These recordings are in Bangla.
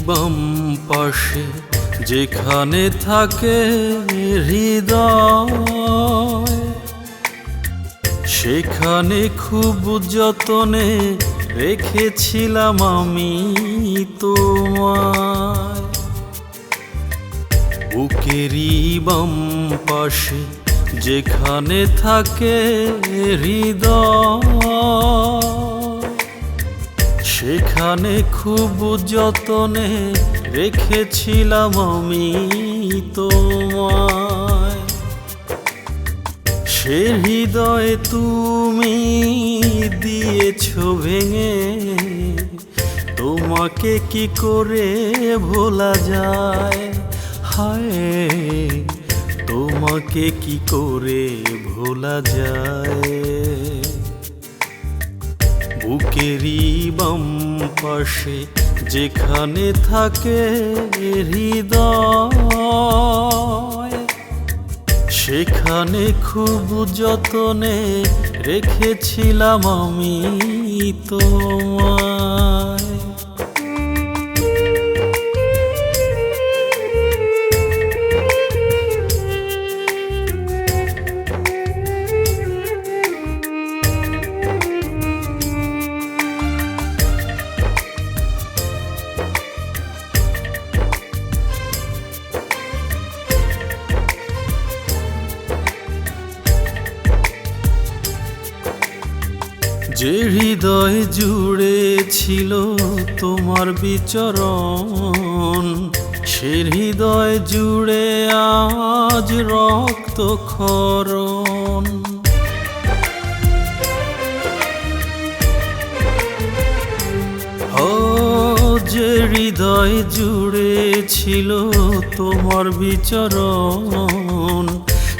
বাম পাশে যেখানে থাকে হৃদয়, সেখানে খুব যতনে রেখেছিলাম আমি তোমায়। বুকেরই বাম পাশে যেখানে থাকে হৃদয়, সেখানে খুব যতনে রেখেছিলাম আমি তোমায়। সে হৃদয় তুমি দিয়েছো ভেঙে, তোমাকে কি করে ভোলা যায়? হায়, তোমাকে কি করে ভোলা যায়? বুকেরই বাম পাশে যেখানে থাকে হৃদয়, সেখানে খুব যতনে রেখেছিলাম আমি তোমায়। যে হৃদয় জুড়ে ছিল তোমার বিচরণ, সে হৃদয় জুড়ে আজ রক্তক্ষরণ। ও যে হৃদয় জুড়ে ছিল তোমার বিচরণ,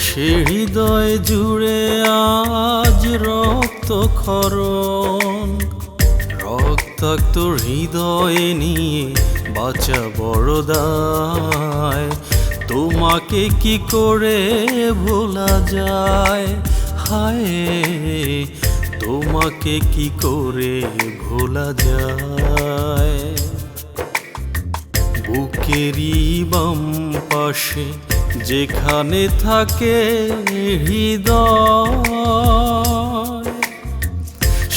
সে হৃদয় জুড়ে আজ রক্তক্ষরণ। রক্তাক্ত হৃদয় নিয়ে বাঁচা বড় দায়, তোমাকে কি করে ভোলা যায়? হায়, তোমাকে কি করে ভোলা যায়? বুকেরই বাম পাশে যেখানে থাকে হৃদয়,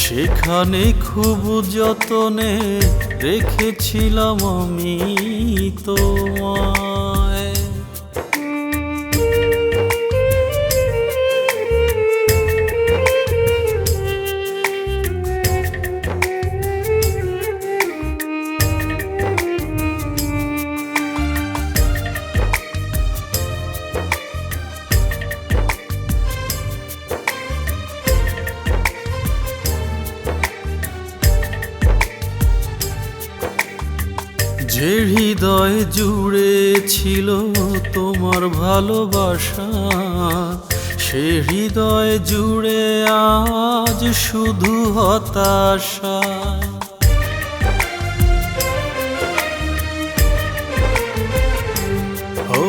সেখানে খুব যতনে রেখেছিলাম আমি তোমায়। যে হৃদয় জুড়ে ছিল তোমার ভালোবাসা, সে হৃদয় জুড়ে আজ শুধু হতাশা। ও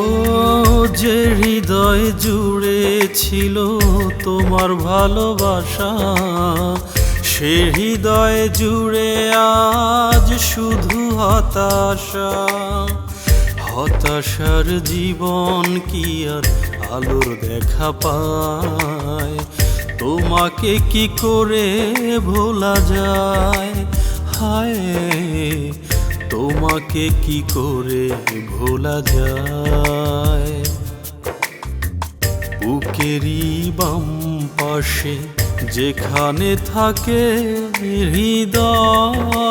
যে হৃদয় জুড়ে ছিল তোমার ভালোবাসা, সে হৃদয় জুড়ে আজ শুধু হতাশা। হতাশার জীবন কি আর আলোর দেখা পায়? তোমাকে কি করে ভোলা যায়? হায়, তোমাকে কি করে ভোলা যায়? বুকেরই বাম পাশে যেখানে থাকে হৃদয়,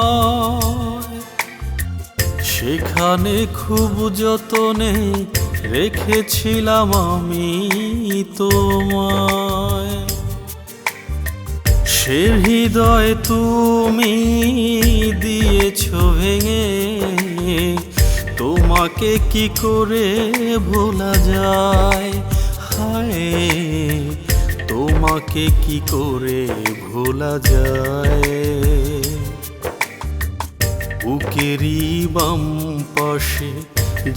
সেখানে খুব যতনে রেখেছিলাম আমি তোমায়। সে হৃদয় তুমি দিয়েছো ভেঙে, তোমাকে কি করে ভোলা যায়? হায়, তোমাকে কি করে ভোলা যায়? বুকেরই বাম পাশে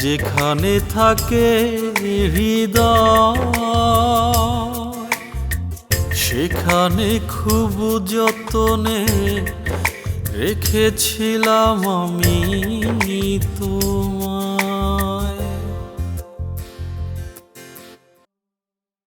যেখানে থাকে হৃদয়, সেখানে খুব যতনে রেখেছিলাম আমি তোমায়।